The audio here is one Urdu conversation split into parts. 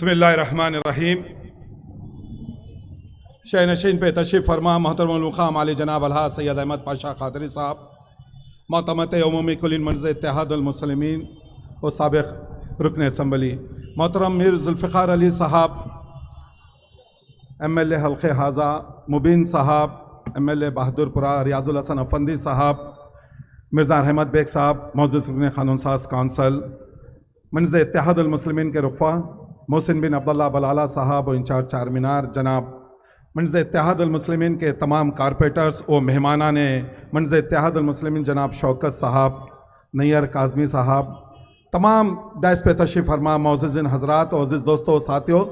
بسم اللہ الرحمن الرحیم۔ شہ نشین پہ تشریف فرما محترم المقام علی جناب الحاج سید احمد پاشا قادری صاحب، معتمد عمومی کلین مرکز اتحاد المسلمین و سابق رکن اسمبلی، محترم میر ذوالفقار علی صاحب MLA حلقہ حاضہ، مبین صاحب MLA بہادر پورہ، ریاض الحسن افندی صاحب، مرزا احمد بیگ صاحب معزز رکن قانون ساز کونسل، منز اتحاد المسلمین کے رفقا محسن بن عبداللہ بلالہ صاحب و انچارج چار مینار، جناب منز اتحاد المسلمین کے تمام کارپوریٹرز و مہمانان منز اتحاد المسلمین، جناب شوکت صاحب، نیر کاظمی صاحب، تمام ڈائس پہ تشریف فرما معززین حضرات و عزیز دوستوں و ساتھیوں،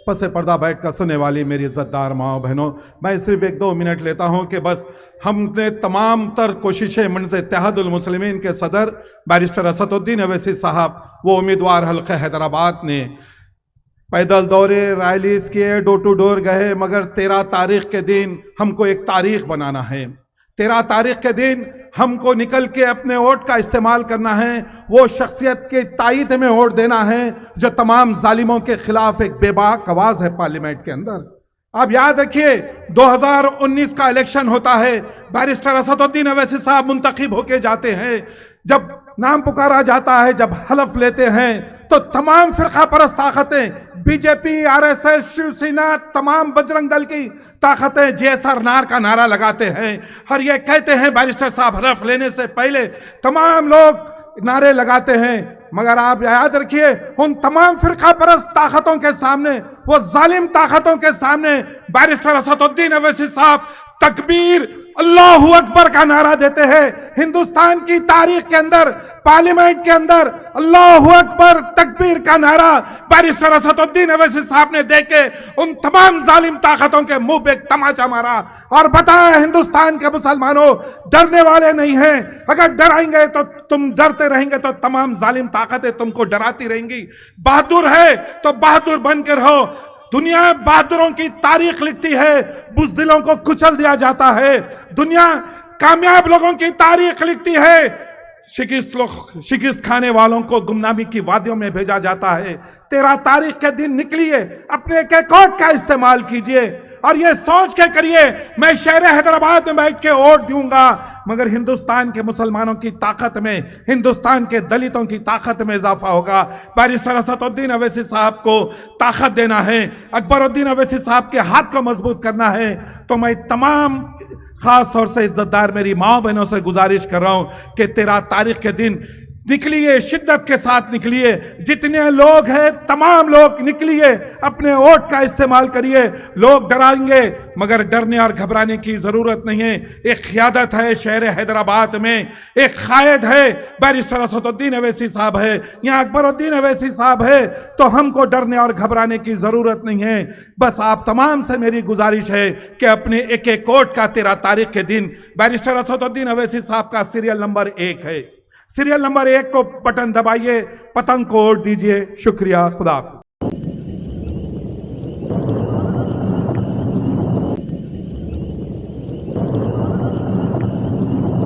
پس پردہ بیٹھ کر سننے والی میری عزت دار ماں بہنوں، میں صرف 1-2 منٹ لیتا ہوں کہ بس ہم نے تمام تر کوششیں منز اتحاد المسلمین کے صدر بیرسٹر اسد الدین اویسی صاحب، وہ امیدوار حلقہ حیدرآباد نے پیدل دورے ریلیز کیے، ڈور ٹو ڈور گئے، مگر 13 تاریخ کے دن ہم کو ایک تاریخ بنانا ہے۔ 13 تاریخ کے دن ہم کو نکل کے اپنے ووٹ کا استعمال کرنا ہے، وہ شخصیت کے تائید میں ووٹ دینا ہے جو تمام ظالموں کے خلاف ایک بے باک آواز ہے پارلیمنٹ کے اندر۔ آپ یاد رکھیے 2019 کا الیکشن ہوتا ہے، بیرسٹر اسد الدین اویسی صاحب منتخب ہو کے جاتے ہیں، جب نام پکارا جاتا ہے، جب حلف لیتے ہیں تو تمام فرقہ پرست طاقتیں، بی جے پی، RSS، شیو سینا، تمام بجرنگ دل کی طاقتیں JSR کا نعرہ لگاتے ہیں، اور یہ کہتے ہیں بیرسٹر صاحب حلف لینے سے پہلے تمام لوگ نعرے لگاتے ہیں، مگر آپ یاد رکھیے ان تمام فرقہ پرست طاقتوں کے سامنے، وہ ظالم طاقتوں کے سامنے بیرسٹر اسد الدین اویسی صاحب تکبیر اللہ اکبر کا نعرہ دیتے ہیں۔ ہندوستان کی تاریخ کے اندر پارلیمنٹ کے اندر اللہ اکبر تکبیر کا نعرہ بیرسٹر اسد الدین اویسی صاحب نے دے کے ان تمام ظالم طاقتوں کے منہ پہ تماچا مارا اور بتایا ہندوستان کے مسلمانوں ڈرنے والے نہیں ہیں، اگر ڈرائیں گے تو تم ڈرتے رہیں گے تو تمام ظالم طاقتیں تم کو ڈراتی رہیں گی، بہادر ہے تو بہادر بن کے رہو۔ دنیا بہادروں کی تاریخ لکھتی ہے، بزدلوں کو کچل دیا جاتا ہے، دنیا کامیاب لوگوں کی تاریخ لکھتی ہے، شکست کھانے والوں کو گمنامی کی وادیوں میں بھیجا جاتا ہے۔ 13 تاریخ کے دن نکلیے، اپنے ایک ووٹ کا استعمال کیجئے اور یہ سوچ کے کریے میں شہر حیدرآباد میں بیٹھ کے ووٹ دوں گا، مگر ہندوستان کے مسلمانوں کی طاقت میں، ہندوستان کے دلتوں کی طاقت میں اضافہ ہوگا۔ بیرسٹر اسد الدین اویسی صاحب کو طاقت دینا ہے، اکبر الدین اویسی صاحب کے ہاتھ کو مضبوط کرنا ہے، تو میں تمام خاص طور سے عزت دار میری ماں بہنوں سے گزارش کر رہا ہوں کہ 13 تاریخ کے دن نکلیے، شدت کے ساتھ نکلیے، جتنے لوگ ہیں تمام لوگ نکلیے، اپنے ووٹ کا استعمال کریے۔ لوگ ڈرائیں گے مگر ڈرنے اور گھبرانے کی ضرورت نہیں ہے۔ ایک قیادت ہے شہر حیدرآباد میں، ایک قائد ہے بیرسٹر اسد الدین اویسی صاحب ہے، یہاں اکبر الدین اویسی صاحب ہے، تو ہم کو ڈرنے اور گھبرانے کی ضرورت نہیں ہے۔ بس آپ تمام سے میری گزارش ہے کہ اپنے ایک ووٹ کا 13 تاریخ کے دن بیرسٹر اسد الدین اویسی صاحب کا سیریل نمبر 1 ہے، سیریل نمبر 1 کو بٹن دبائیے، پتنگ کو ووٹ دیجئے۔ شکریہ، خدا حافظ۔